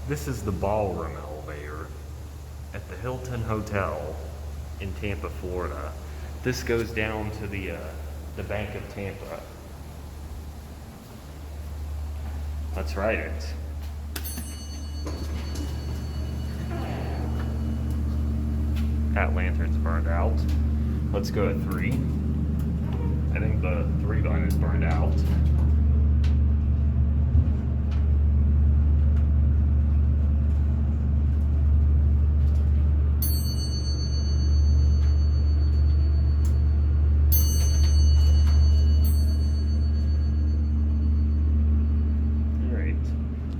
This is the ballroom elevator at the Hilton Hotel in Tampa, Florida. This goes down to the Bank of Tampa. Let's ride it. That lantern's burned out. Let's go at 3. I think the 3 button is burned out.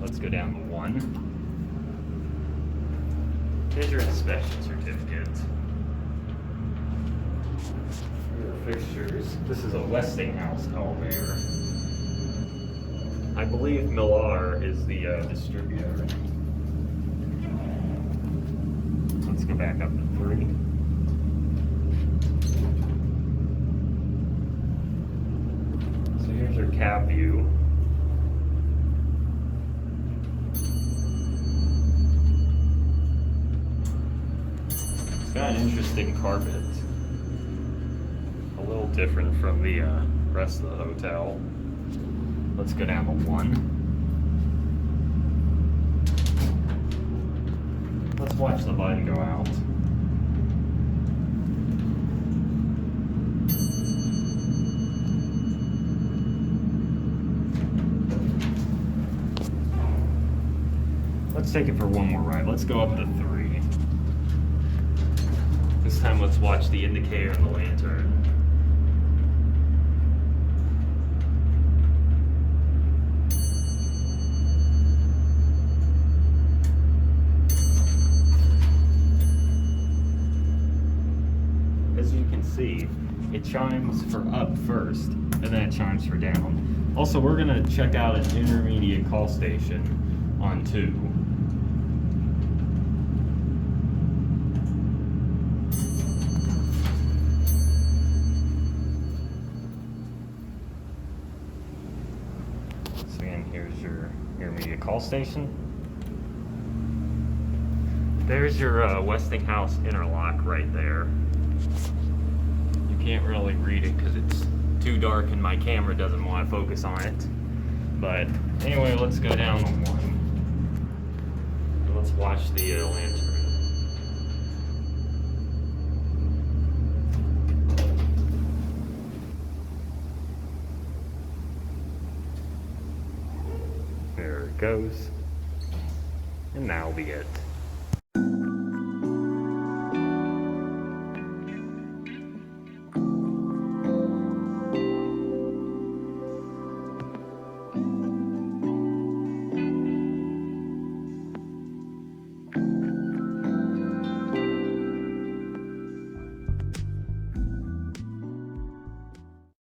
Let's go down to 1. Here's your inspection certificate. Your fixtures. This is a Westinghouse elevator. I believe Millar is the distributor. Let's go back up to 3. So here's your cab view. Got an interesting carpet. A little different from the rest of the hotel. Let's go down to 1. Let's watch the button go out. Let's take it for one more ride. Let's go up to 3. This time let's watch the indicator and the lantern. As you can see, it chimes for up first, and then it chimes for down. Also, we're gonna check out an intermediate call station on 2. Again, here's your intermediate call station. There's your Westinghouse interlock right there. You can't really read it because it's too dark and my camera doesn't want to focus on it. But anyway, let's go down to 1. And let's watch the lantern. There it goes. And that'll be it.